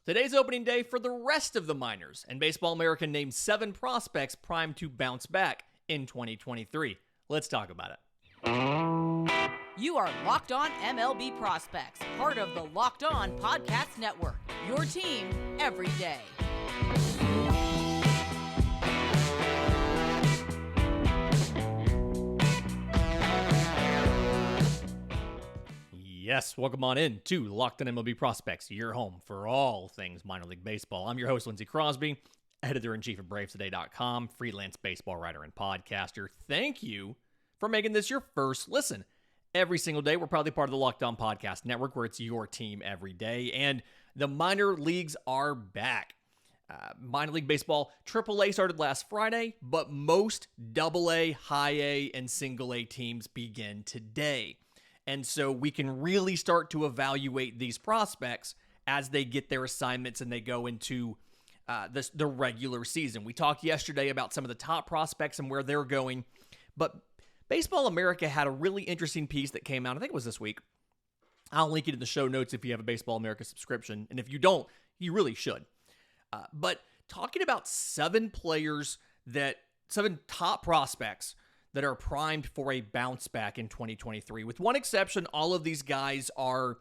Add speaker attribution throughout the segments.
Speaker 1: Today's opening day for the rest of the minors, and Baseball America named 7 prospects primed to bounce back in 2023. Let's talk about it.
Speaker 2: You are Locked On MLB Prospects, part of the Locked On Podcast Network, your team every day.
Speaker 1: Yes, welcome on in to Locked On MLB Prospects, your home for all things minor league baseball. I'm your host, Lindsey Crosby, editor-in-chief of BravesToday.com, freelance baseball writer and podcaster. Thank you for making this your first listen. Every single day, we're proudly part of the Locked On Podcast Network, where it's your team every day, and the minor leagues are back. Minor league baseball, AAA started last Friday, but most AA, high A, and single A teams begin today. And so we can really start to evaluate these prospects as they get their assignments and they go into the regular season. We talked yesterday about some of the top prospects and where they're going, but Baseball America had a really interesting piece that came out, I think it was this week. I'll link it in the show notes if you have a Baseball America subscription, and if you don't, you really should. But talking about 7 top prospects that are primed for a bounce back in 2023. With one exception, all of these guys are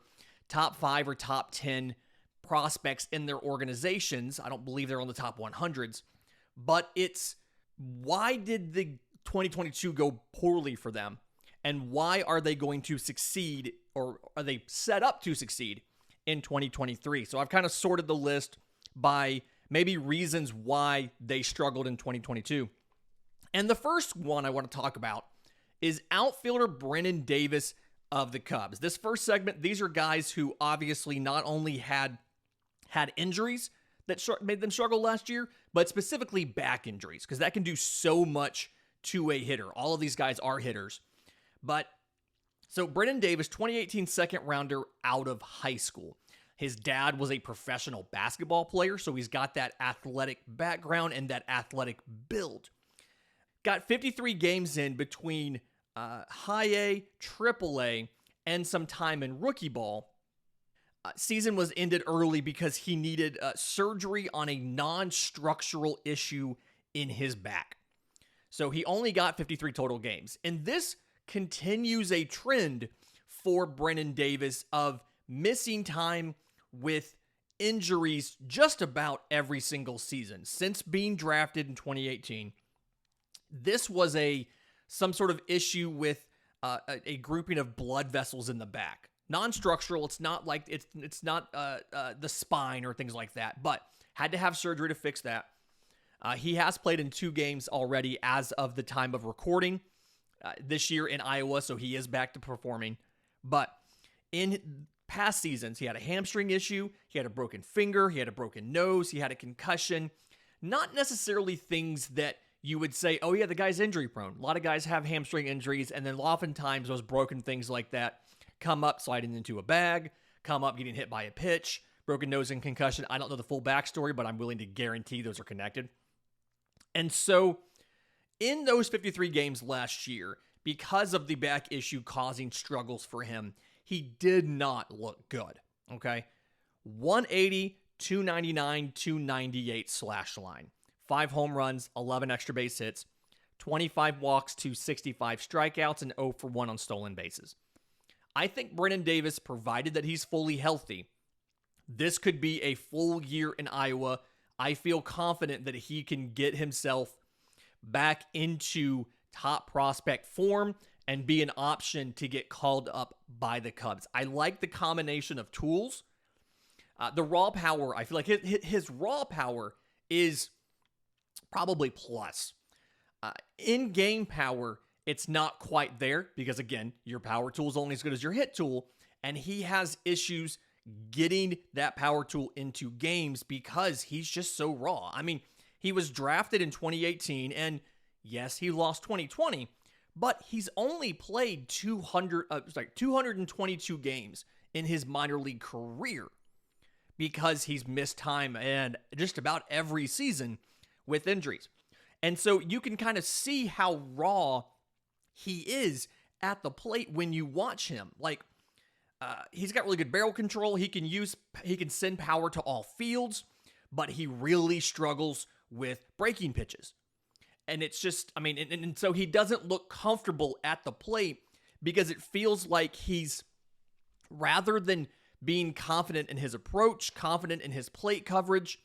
Speaker 1: top 5 or top 10 prospects in their organizations. I don't believe they're on the top 100s, but it's why did the 2022 go poorly for them, and why are they going to succeed, or are they set up to succeed in 2023? So I've kind of sorted the list by maybe reasons why they struggled in 2022. And the first one I want to talk about is outfielder Brennan Davis of the Cubs. This first segment, these are guys who obviously not only had injuries that made them struggle last year, but specifically back injuries, because that can do so much to a hitter. All of these guys are hitters. But so Brennan Davis, 2018 second rounder out of high school. His dad was a professional basketball player, so he's got that athletic background and that athletic build. Got 53 games in between high A, triple A, and some time in rookie ball. Season was ended early because he needed surgery on a non-structural issue in his back. So he only got 53 total games. And this continues a trend for Brennan Davis of missing time with injuries just about every single season. Since being drafted in 2018, this was some sort of issue with a grouping of blood vessels in the back. Non-structural, it's not like it's not the spine or things like that, but had to have surgery to fix that. He has played in 2 games already as of the time of recording this year in Iowa, so he is back to performing. But in past seasons, he had a hamstring issue, he had a broken finger, he had a broken nose, he had a concussion. Not necessarily things that you would say, oh yeah, the guy's injury prone. A lot of guys have hamstring injuries, and then oftentimes those broken things like that come up sliding into a bag, come up getting hit by a pitch, broken nose and concussion. I don't know the full backstory, but I'm willing to guarantee those are connected. And so in those 53 games last year, because of the back issue causing struggles for him, he did not look good, okay? 180, 299, 298 slash line. 5 home runs, 11 extra base hits, 25 walks to 65 strikeouts, and 0 for 1 on stolen bases. I think Brennan Davis, provided that he's fully healthy, this could be a full year in Iowa. I feel confident that he can get himself back into top prospect form and be an option to get called up by the Cubs. I like the combination of tools. The raw power, I feel like his raw power is probably plus. In-game power, it's not quite there because, again, your power tool is only as good as your hit tool, and he has issues getting that power tool into games because he's just so raw. I mean, he was drafted in 2018, and yes, he lost 2020, but he's only played 222 games in his minor league career because he's missed time and just about every season with injuries. And so you can kind of see how raw he is at the plate when you watch him. Like, He's got really good barrel control. He can send power to all fields, but he really struggles with breaking pitches. And it's just, and so he doesn't look comfortable at the plate because it feels like he's, rather than being confident in his approach, confident in his plate coverage,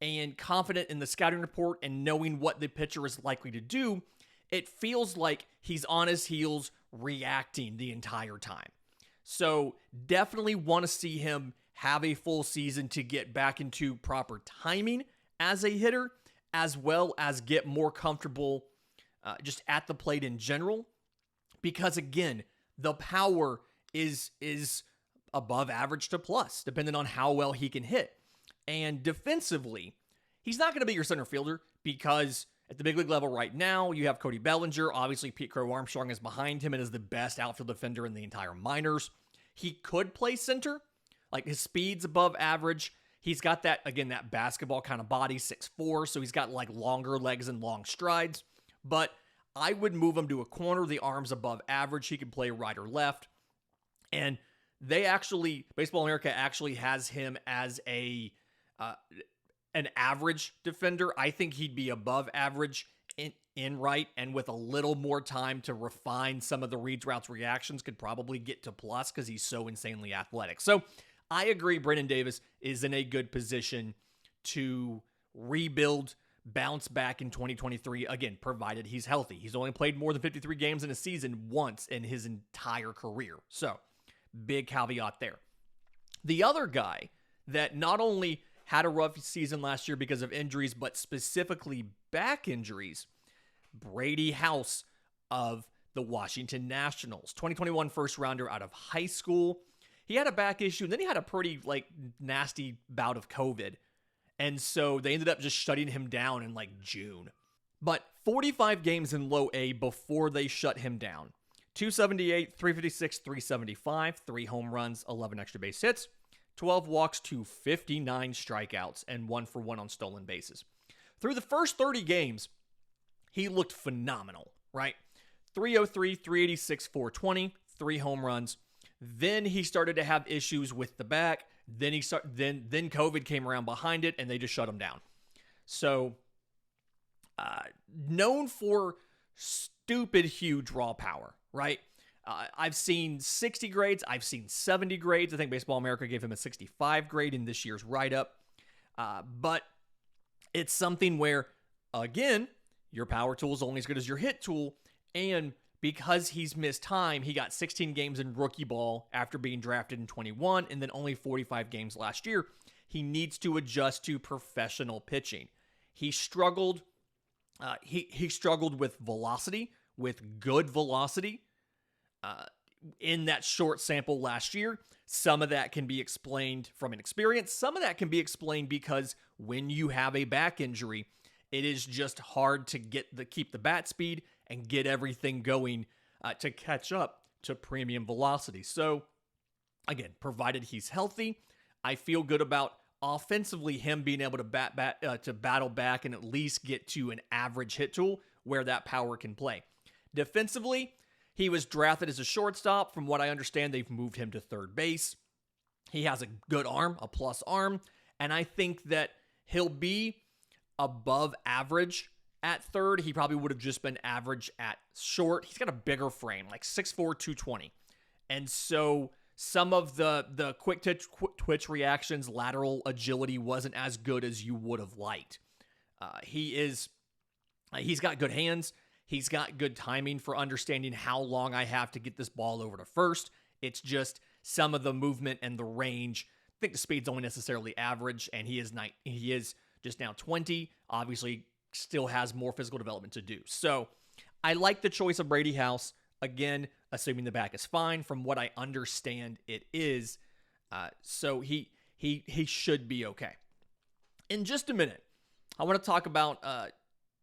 Speaker 1: and confident in the scouting report and knowing what the pitcher is likely to do, it feels like he's on his heels reacting the entire time. So definitely want to see him have a full season to get back into proper timing as a hitter, as well as get more comfortable just at the plate in general. Because again, the power is above average to plus, depending on how well he can hit. And defensively, he's not going to be your center fielder because at the big league level right now, you have Cody Bellinger. Obviously, Pete Crow Armstrong is behind him and is the best outfield defender in the entire minors. He could play center. Like, his speed's above average. He's got that, again, that basketball kind of body, 6'4", so he's got like longer legs and long strides. But I would move him to a corner. The arm's above average. He can play right or left. And Baseball America actually has him as an average defender. I think he'd be above average in right, and with a little more time to refine some of the reads, routes, reactions, could probably get to plus because he's so insanely athletic. So I agree Brennan Davis is in a good position to rebuild, bounce back in 2023, again, provided he's healthy. He's only played more than 53 games in a season once in his entire career. So big caveat there. The other guy that not only had a rough season last year because of injuries, but specifically back injuries, Brady House of the Washington Nationals. 2021 first rounder out of high school. He had a back issue, and then he had a pretty nasty bout of COVID. And so they ended up just shutting him down in June. But 45 games in low A before they shut him down. 278, 356, 375, 3 home runs, 11 extra base hits, 12 walks to 59 strikeouts, and 1-for-1 on stolen bases. Through the first 30 games, he looked phenomenal, right? 303, 386, 420, 3 home runs. Then he started to have issues with the back. Then COVID came around behind it, and they just shut him down. So, known for stupid huge raw power, right? I've seen 60 grades. I've seen 70 grades. I think Baseball America gave him a 65 grade in this year's write-up. But it's something where, again, your power tool is only as good as your hit tool. And because he's missed time, he got 16 games in rookie ball after being drafted in 21 and then only 45 games last year. He needs to adjust to professional pitching. He struggled. He struggled with velocity, with good velocity. In that short sample last year. Some of that can be explained from an experience. Some of that can be explained because when you have a back injury, it is just hard to keep the bat speed and get everything going to catch up to premium velocity. So again, provided he's healthy, I feel good about offensively him being able to battle back and at least get to an average hit tool where that power can play. Defensively, he was drafted as a shortstop. From what I understand, they've moved him to third base. He has a good arm, a plus arm, and I think that he'll be above average at third. He probably would have just been average at short. He's got a bigger frame, 6'4", 220. And so some of the quick twitch reactions, lateral agility wasn't as good as you would have liked. He's got good hands. He's got good timing for understanding how long I have to get this ball over to first. It's just some of the movement and the range. I think the speed's only necessarily average, and he is just now 20. Obviously, still has more physical development to do. So I like the choice of Brady House. Again, assuming the back is fine. From what I understand, it is. So he should be okay. In just a minute, I want to talk about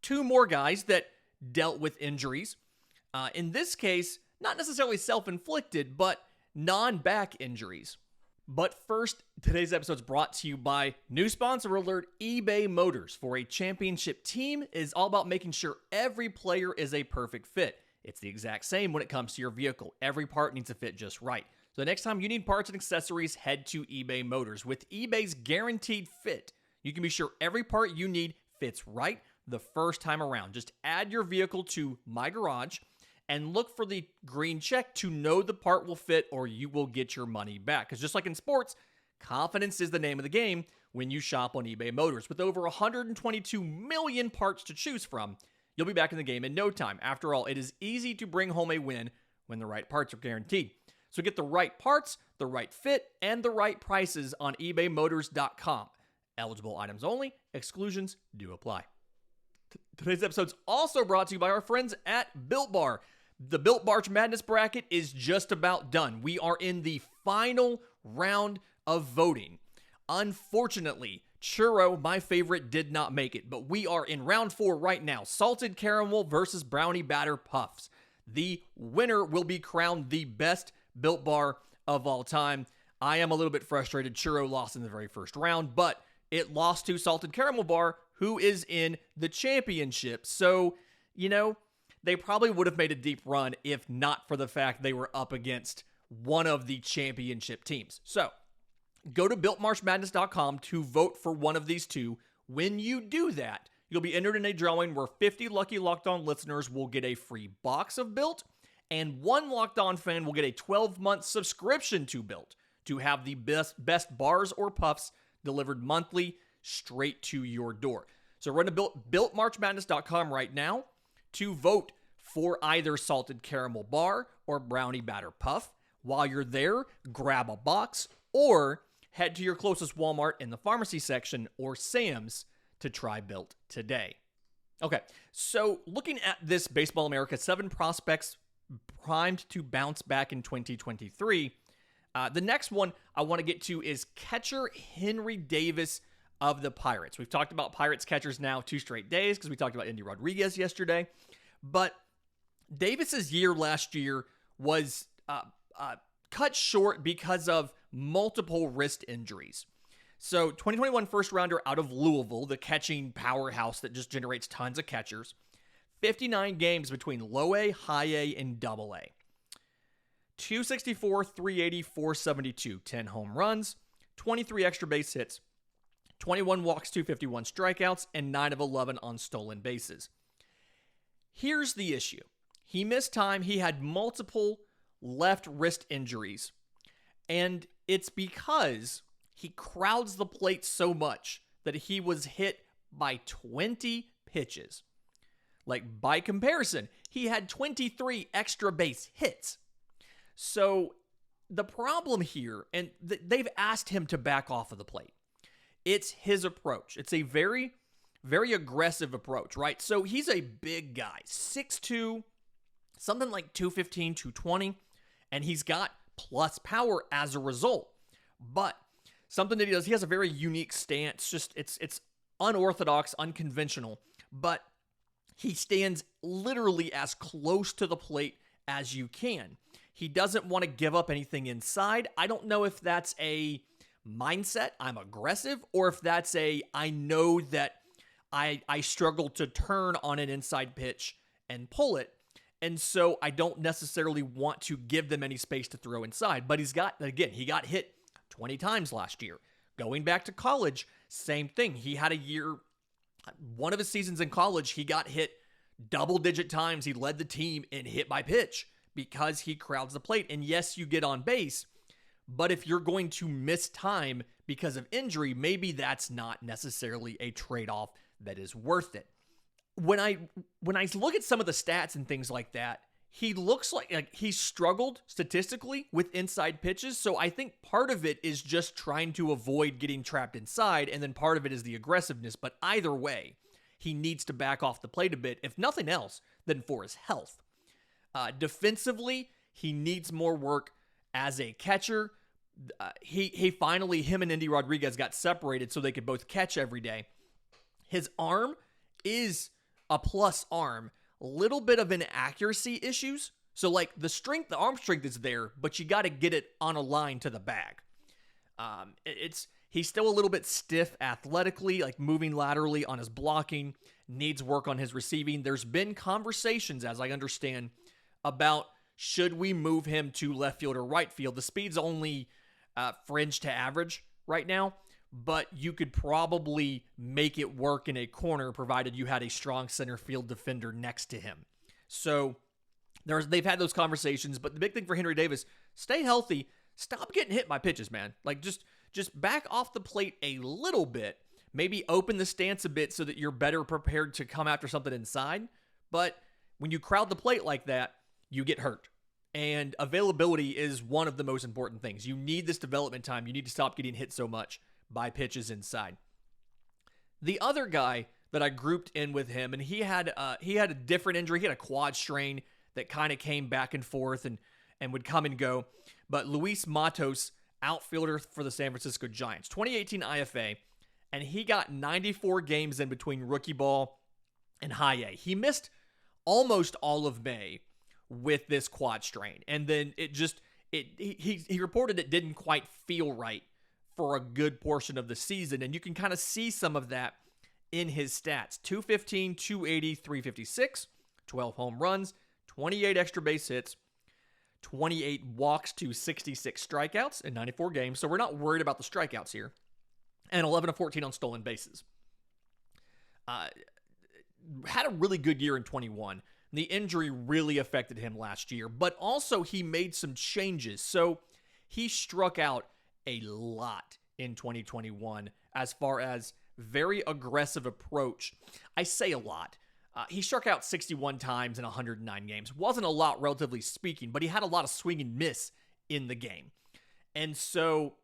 Speaker 1: 2 more guys that dealt with injuries. In this case, not necessarily self-inflicted, but non-back injuries. But first, today's episode is brought to you by new sponsor alert, eBay Motors. For a championship team is all about making sure every player is a perfect fit. It's the exact same when it comes to your vehicle. Every part needs to fit just right. So the next time you need parts and accessories, head to eBay Motors. With eBay's guaranteed fit, you can be sure every part you need fits right the first time around. Just add your vehicle to My Garage and look for the green check to know the part will fit or you will get your money back. Because just like in sports, confidence is the name of the game when you shop on eBay Motors. With over 122 million parts to choose from, you'll be back in the game in no time. After all, it is easy to bring home a win when the right parts are guaranteed. So get the right parts, the right fit, and the right prices on ebaymotors.com. Eligible items only. Exclusions do apply. Today's episode is also brought to you by our friends at Built Bar. The Built March Madness bracket is just about done. We are in the final round of voting. Unfortunately, Churro, my favorite, did not make it, but we are in round 4 right now. Salted Caramel versus Brownie Batter Puffs. The winner will be crowned the best Built Bar of all time. I am a little bit frustrated. Churro lost in the very first round, but it lost to Salted Caramel Bar, who is in the championship. So, they probably would have made a deep run if not for the fact they were up against one of the championship teams. So, go to BuiltMarchMadness.com to vote for one of these two. When you do that, you'll be entered in a drawing where 50 lucky Locked On listeners will get a free box of Built, and one Locked On fan will get a 12-month subscription to Built to have the best bars or puffs delivered monthly straight to your door. So run to BuiltMarchMadness.com right now to vote for either Salted Caramel Bar or Brownie Batter Puff. While you're there, grab a box or head to your closest Walmart in the pharmacy section or Sam's to try Built today. Okay, so looking at this Baseball America 7 prospects primed to bounce back in 2023, the next one I want to get to is catcher Henry Davis of the Pirates. We've talked about Pirates catchers now 2 straight days because we talked about Endy Rodriguez yesterday, but Davis's year last year was cut short because of multiple wrist injuries. So 2021 first rounder out of Louisville, the catching powerhouse that just generates tons of catchers. 59 games between low A, high A, and double A. 264, 380, 472, 10 home runs, 23 extra base hits, 21 walks, 251 strikeouts, and 9 of 11 on stolen bases. Here's the issue. He missed time. He had multiple left wrist injuries, and it's because he crowds the plate so much that he was hit by 20 pitches. Like, by comparison, he had 23 extra base hits. So the problem here, and they've asked him to back off of the plate. It's his approach. It's a very, very aggressive approach, right? So he's a big guy, 6'2", something like 215, 220, and he's got plus power as a result. But something that he does, he has a very unique stance. Just it's unorthodox, unconventional, but he stands literally as close to the plate as you can. He doesn't want to give up anything inside. I don't know if that's a mindset, I'm aggressive, or if that's I know that I struggle to turn on an inside pitch and pull it, and so I don't necessarily want to give them any space to throw inside. But he got hit 20 times last year. Going back to college, same thing. He had a year, one of his seasons in college, he got hit double-digit times. He led the team in hit by pitch because he crowds the plate. And yes, you get on base, but if you're going to miss time because of injury, maybe that's not necessarily a trade-off that is worth it. When I look at some of the stats and things like that, he looks like he struggled statistically with inside pitches. So I think part of it is just trying to avoid getting trapped inside, and then part of it is the aggressiveness. But either way, he needs to back off the plate a bit, if nothing else, than for his health. Defensively, he needs more work as a catcher. He finally, him and Endy Rodriguez got separated so they could both catch every day. His arm is a plus arm. Little bit of inaccuracy issues. So like the arm strength is there, but you got to get it on a line to the bag. He's still a little bit stiff athletically, like moving laterally on his blocking, needs work on his receiving. There's been conversations, as I understand, about should we move him to left field or right field? The speed's only fringe to average right now, but you could probably make it work in a corner provided you had a strong center field defender next to him. So they've had those conversations, but the big thing for Henry Davis, stay healthy, stop getting hit by pitches, man. Like just back off the plate a little bit, maybe open the stance a bit so that you're better prepared to come after something inside. But when you crowd the plate like that, you get hurt. And availability is one of the most important things. You need this development time. You need to stop getting hit so much by pitches inside. The other guy that I grouped in with him, and he had a different injury. He had a quad strain that kind of came back and forth and would come and go. But Luis Matos, outfielder for the San Francisco Giants, 2018 IFA, and he got 94 games in between rookie ball and high A. He missed almost all of May with this quad strain, and then he reported it didn't quite feel right for a good portion of the season, and you can kind of see some of that in his stats. 215, 280, 356, 12 home runs, 28 extra base hits, 28 walks to 66 strikeouts in 94 games. So we're not worried about the strikeouts here. And 11 of 14 on stolen bases. Had a really good year in 21. The injury really affected him last year, but also he made some changes. So he struck out a lot in 2021 as far as very aggressive approach. I say a lot. He struck out 61 times in 109 games. Wasn't a lot, relatively speaking, but he had a lot of swing and miss in the game. And so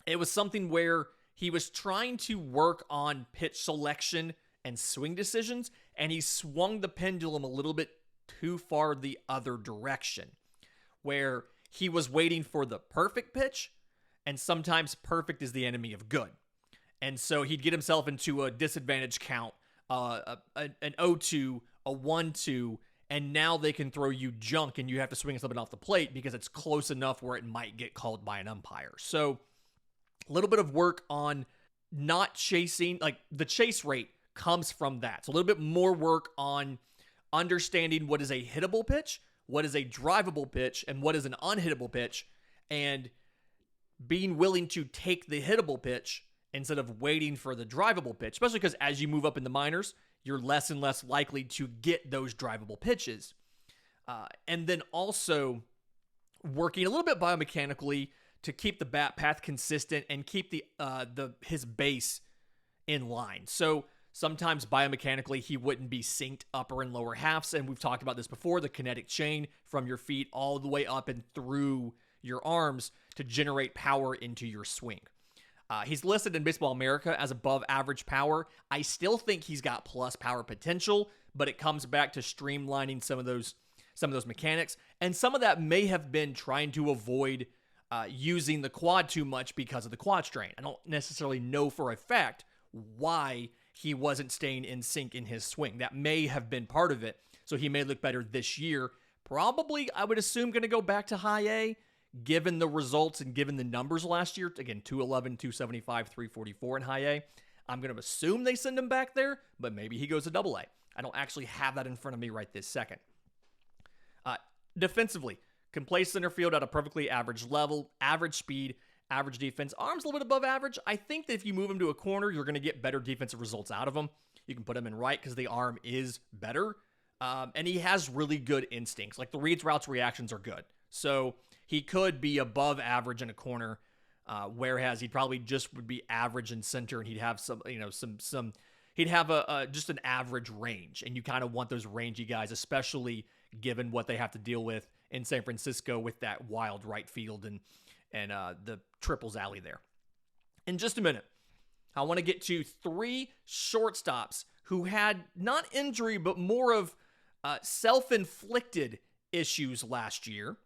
Speaker 1: it was something where he was trying to work on pitch selection and swing decisions, and he swung the pendulum a little bit too far the other direction, where he was waiting for the perfect pitch, and sometimes perfect is the enemy of good. And so he'd get himself into a disadvantage count, an 0-2, a 1-2, and now they can throw you junk and you have to swing something off the plate because it's close enough where it might get called by an umpire. So a little bit of work on not chasing, like the chase rate comes from that. So a little bit more work on understanding what is a hittable pitch, what is a drivable pitch, and what is an unhittable pitch, and being willing to take the hittable pitch instead of waiting for the drivable pitch, especially because as you move up in the minors, you're less and less likely to get those drivable pitches. And then also working a little bit biomechanically to keep the bat path consistent and keep his base in line. So sometimes biomechanically he wouldn't be synced upper and lower halves, and we've talked about this before, the kinetic chain from your feet all the way up and through your arms to generate power into your swing. He's listed in Baseball America as above average power. I still think he's got plus power potential, but it comes back to streamlining some of those mechanics, and some of that may have been trying to avoid using the quad too much because of the quad strain. I don't necessarily know for a fact why he wasn't staying in sync in his swing. That may have been part of it, so he may look better this year. Probably, I would assume, going to go back to high A, given the results and given the numbers last year. Again, 211, 275, 344 in high A. I'm going to assume they send him back there, but maybe he goes to double A. I don't actually have that in front of me right this second. Defensively, can play center field at a perfectly average level, average speed, average defense. Arm's a little bit above average. I think that if you move him to a corner, you're going to get better defensive results out of him. You can put him in right because the arm is better. And he has really good instincts. Like the reads, routes, reactions are good. So he could be above average in a corner, whereas he probably just would be average in center, and he'd have he'd have just an average range. And you kind of want those rangy guys, especially given what they have to deal with in San Francisco with that wild right field and the triples alley there. In just a minute, I want to get to three shortstops who had not injury, but more of self-inflicted issues last year.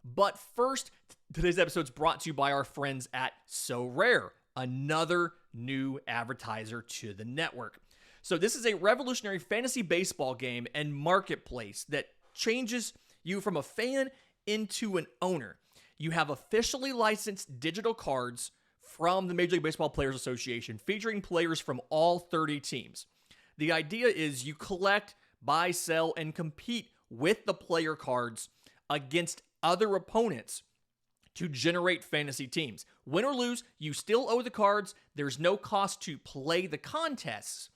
Speaker 1: But first, today's episode is brought to you by our friends at So Rare, another new advertiser to the network. So this is a revolutionary fantasy baseball game and marketplace that changes you from a fan into an owner. You have officially licensed digital cards from the Major League Baseball Players Association featuring players from all 30 teams. The idea is you collect, buy, sell, and compete with the player cards against other opponents to generate fantasy teams. Win or lose, you still owe the cards. There's no cost to play the contests.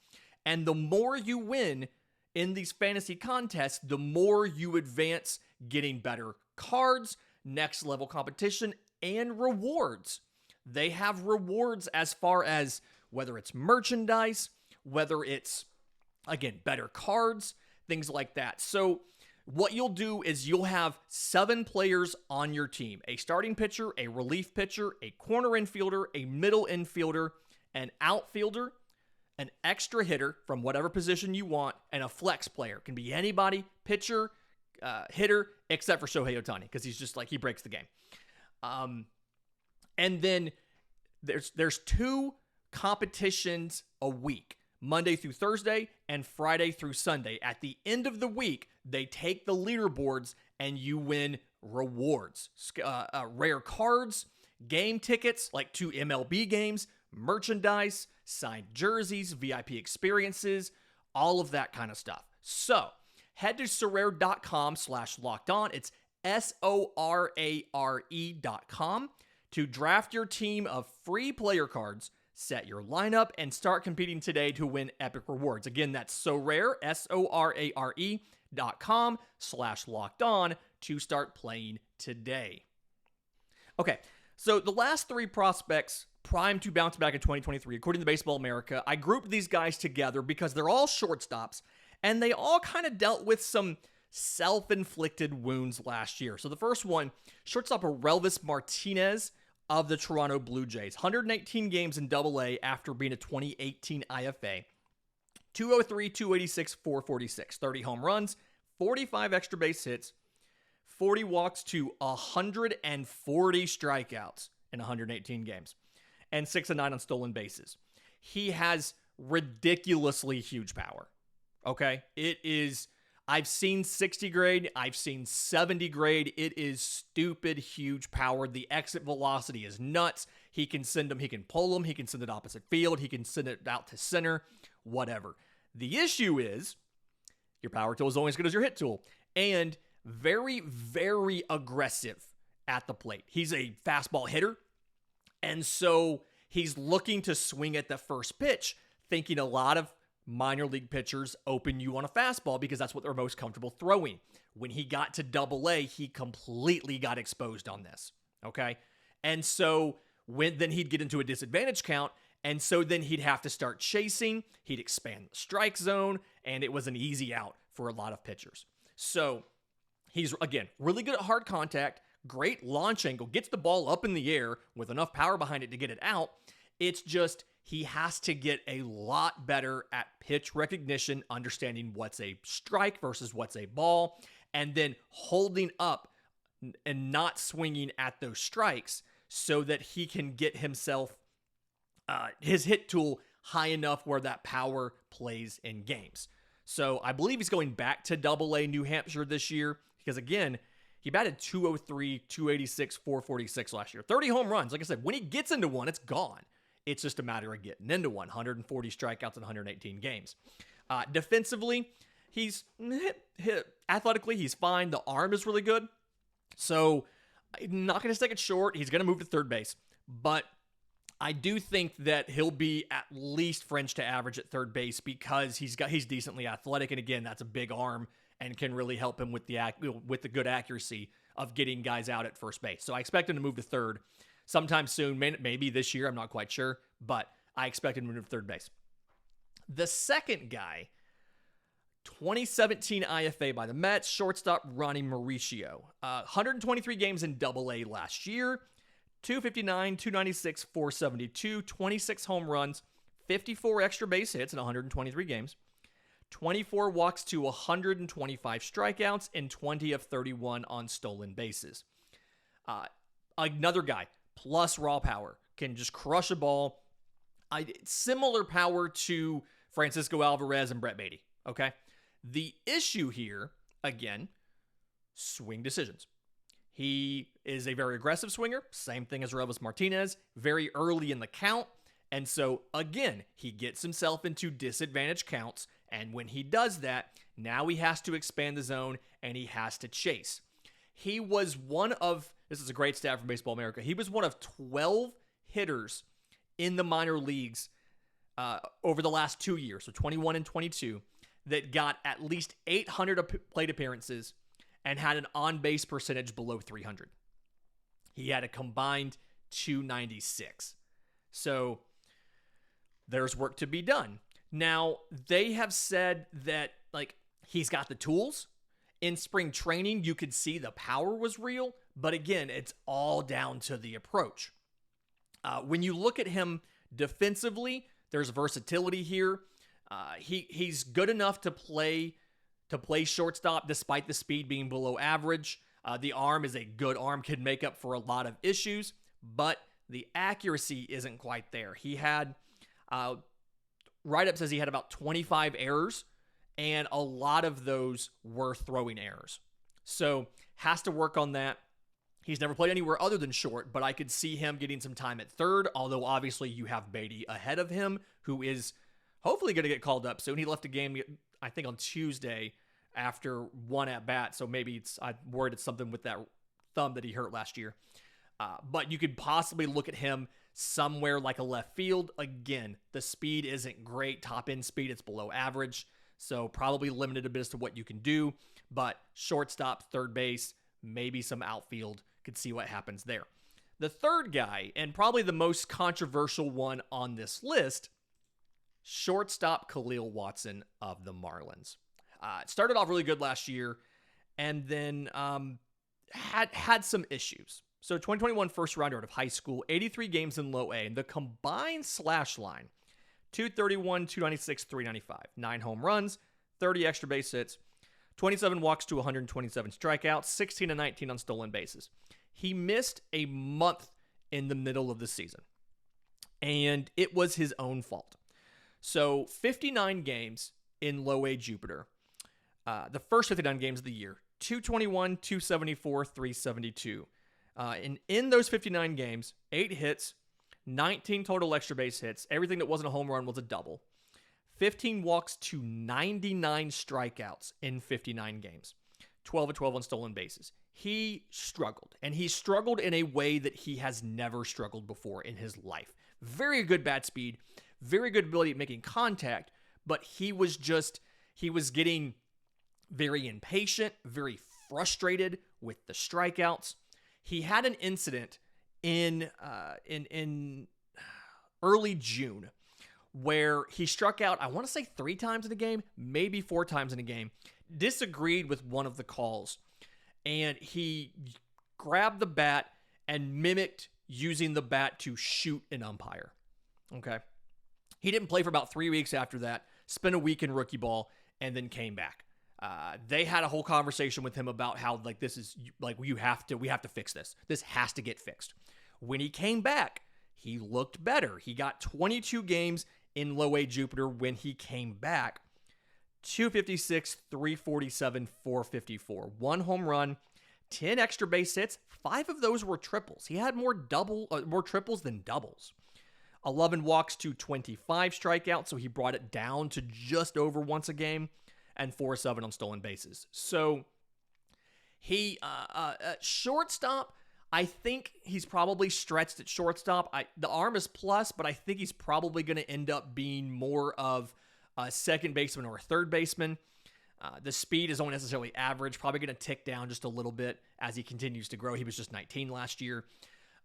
Speaker 1: And the more you win in these fantasy contests, the more you advance getting better cards, next level competition, and rewards. They have rewards as far as whether it's merchandise, whether it's, again, better cards, things like that. So what you'll do is you'll have 7 players on your team: a starting pitcher, a relief pitcher, a corner infielder, a middle infielder, an outfielder, an extra hitter from whatever position you want, and a flex player. Can be anybody, pitcher, hitter, except for Shohei Ohtani, because he's just like, he breaks the game. And then there's 2 competitions a week, Monday through Thursday and Friday through Sunday. At the end of the week, they take the leaderboards and you win rewards, rare cards, game tickets like 2 MLB games, merchandise, signed jerseys, VIP experiences, all of that kind of stuff. So head to Sorare.com/lockedon. It's SORARE.com to draft your team of free player cards, set your lineup, and start competing today to win epic rewards. Again, that's Sorare, SORARE.com/lockedon to start playing today. Okay, so the last 3 prospects primed to bounce back in 2023, according to Baseball America, I grouped these guys together because they're all shortstops, and they all kind of dealt with some self-inflicted wounds last year. So the first one, shortstop Orelvis Martinez of the Toronto Blue Jays. 118 games in Double-A after being a 2018 IFA. 203, 286, 446. 30 home runs, 45 extra base hits, 40 walks to 140 strikeouts in 118 games, and 6 and 9 on stolen bases. He has ridiculously huge power. Okay? It is, I've seen 60 grade, I've seen 70 grade. It is stupid huge power. The exit velocity is nuts. He can send them, he can pull them, he can send it opposite field, he can send it out to center, whatever. The issue is your power tool is only as good as your hit tool, and very, very aggressive at the plate. He's a fastball hitter, and so he's looking to swing at the first pitch, thinking a lot of minor league pitchers open you on a fastball because that's what they're most comfortable throwing. When he got to Double-A, he completely got exposed on this, okay? And so then he'd get into a disadvantage count, and so then he'd have to start chasing, he'd expand the strike zone, and it was an easy out for a lot of pitchers. So he's, again, really good at hard contact, great launch angle, gets the ball up in the air with enough power behind it to get it out. It's just he has to get a lot better at pitch recognition, understanding what's a strike versus what's a ball, and then holding up and not swinging at those strikes so that he can get himself, his hit tool high enough where that power plays in games. So I believe he's going back to Double-A New Hampshire this year because, again, he batted 203, 286, 446 last year. 30 home runs. Like I said, when he gets into one, it's gone. It's just a matter of getting into one. 140 strikeouts in 118 games. Defensively, he's athletically, he's fine. The arm is really good. So I'm not going to stick it short. He's going to move to third base. But I do think that he'll be at least fringe to average at third base because he's decently athletic. And again, that's a big arm and can really help him with the good accuracy of getting guys out at first base. So I expect him to move to third sometime soon, maybe this year, I'm not quite sure, but I expect him to move to third base. The second guy, 2017 IFA by the Mets, shortstop Ronny Mauricio. 123 games in Double-A last year, 259, 296, 472, 26 home runs, 54 extra base hits in 123 games, 24 walks to 125 strikeouts, and 20 of 31 on stolen bases. Another guy, plus raw power, can just crush a ball. Similar power to Francisco Alvarez and Brett Beatty, okay? The issue here, again, swing decisions. He is a very aggressive swinger, same thing as Orelvis Martinez, very early in the count, And so, again, he gets himself into disadvantaged counts. And when he does that, now he has to expand the zone and he has to chase. He was one of, this is a great stat from Baseball America, he was one of 12 hitters in the minor leagues over the last 2 years, so 21 and 22, that got at least 800 plate appearances and had an on-base percentage below 300. He had a combined 296. So there's work to be done. Now, they have said that, like, he's got the tools. In spring training, you could see the power was real, but again, it's all down to the approach. When you look at him defensively, there's versatility here. He's good enough to play shortstop despite the speed being below average. The arm is a good arm, can make up for a lot of issues, but the accuracy isn't quite there. He had, write-up says he had about 25 errors, and a lot of those were throwing errors. So has to work on that. He's never played anywhere other than short, but I could see him getting some time at third, although obviously you have Beatty ahead of him, who is hopefully going to get called up soon. He left a game, I think, on Tuesday after one at-bat, so maybe I'm worried it's something with that thumb that he hurt last year. But you could possibly look at him somewhere like a left field. Again, the speed isn't great. Top-end speed, it's below average, so probably limited a bit as to what you can do. But shortstop, third base, maybe some outfield. Could see what happens there. The third guy, and probably the most controversial one on this list, shortstop Kahlil Watson of the Marlins. It started off really good last year, and then had some issues. So 2021 first rounder out of high school, 83 games in low A, and the combined slash line, 231, 296, 395. 9 home runs, 30 extra base hits, 27 walks to 127 strikeouts, 16 and 19 on stolen bases. He missed a month in the middle of the season, and it was his own fault. So 59 games in low A Jupiter. The first 59 games of the year, 221, 274, 372. And in those 59 games, 8 hits, 19 total extra base hits. Everything that wasn't a home run was a double. 15 walks to 99 strikeouts in 59 games. 12 of 12 on stolen bases. He struggled, and he struggled in a way that he has never struggled before in his life. Very good bat speed, very good ability at making contact, but he was getting very impatient, very frustrated with the strikeouts. He had an incident in early June where he struck out, I want to say 3 times in a game, maybe 4 times in a game, disagreed with one of the calls, and he grabbed the bat and mimicked using the bat to shoot an umpire. Okay. He didn't play for about 3 weeks after that, spent a week in rookie ball, and then came back. They had a whole conversation with him about how, like, this is, like, we have to fix this. This has to get fixed. When he came back, he looked better. He got 22 games in low A Jupiter when he came back. 256, 347, 454. 1 home run, 10 extra base hits. 5 of those were triples. He had more triples than doubles. 11 walks to 25 strikeouts, so he brought it down to just over once a game, and 4-7 on stolen bases. So he, shortstop, I think he's probably stretched at shortstop. The arm is plus, but I think he's probably going to end up being more of a second baseman or a third baseman. The speed is only necessarily average, probably going to tick down just a little bit as he continues to grow. He was just 19 last year.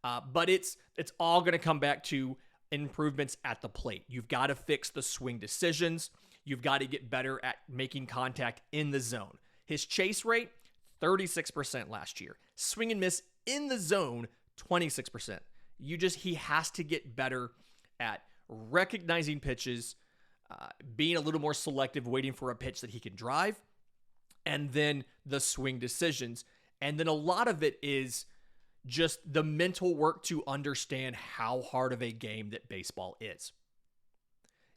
Speaker 1: But it's all going to come back to improvements at the plate. You've got to fix the swing decisions. You've got to get better at making contact in the zone. His chase rate, 36% last year. Swing and miss in the zone, 26%. He has to get better at recognizing pitches, being a little more selective, waiting for a pitch that he can drive, and then the swing decisions. And then a lot of it is just the mental work to understand how hard of a game that baseball is.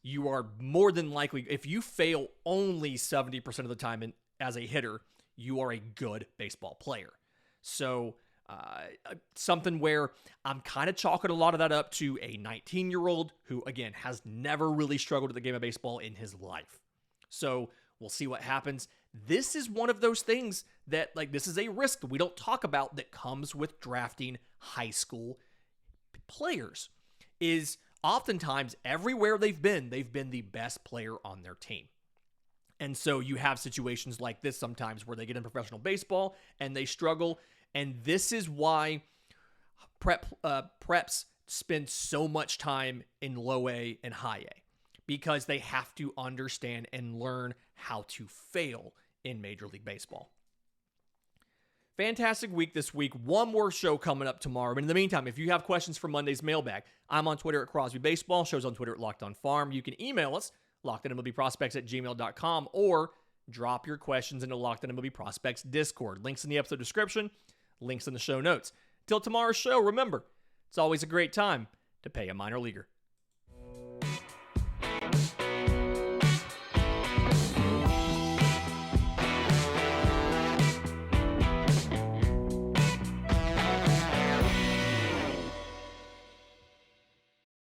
Speaker 1: You are more than likely, if you fail only 70% of the time as a hitter, you are a good baseball player. So Something where I'm kind of chalking a lot of that up to a 19-year-old who, again, has never really struggled with the game of baseball in his life. So we'll see what happens. This is one of those things that, this is a risk that we don't talk about that comes with drafting high school players, is oftentimes everywhere they've been the best player on their team. And so you have situations like this sometimes where they get in professional baseball and they struggle. And this is why preps spend so much time in low A and high A, because they have to understand and learn how to fail in Major League Baseball. Fantastic week this week. One more show coming up tomorrow. But in the meantime, if you have questions for Monday's mailbag, I'm on Twitter at Crosby Baseball. Show's on Twitter at Locked On Farm. You can email us, lockedonmlbprospects@gmail.com, or drop your questions into Locked On MLB Prospects Discord. Links in the episode description, links in the show notes. Till tomorrow's show, remember, it's always a great time to pay a minor leaguer.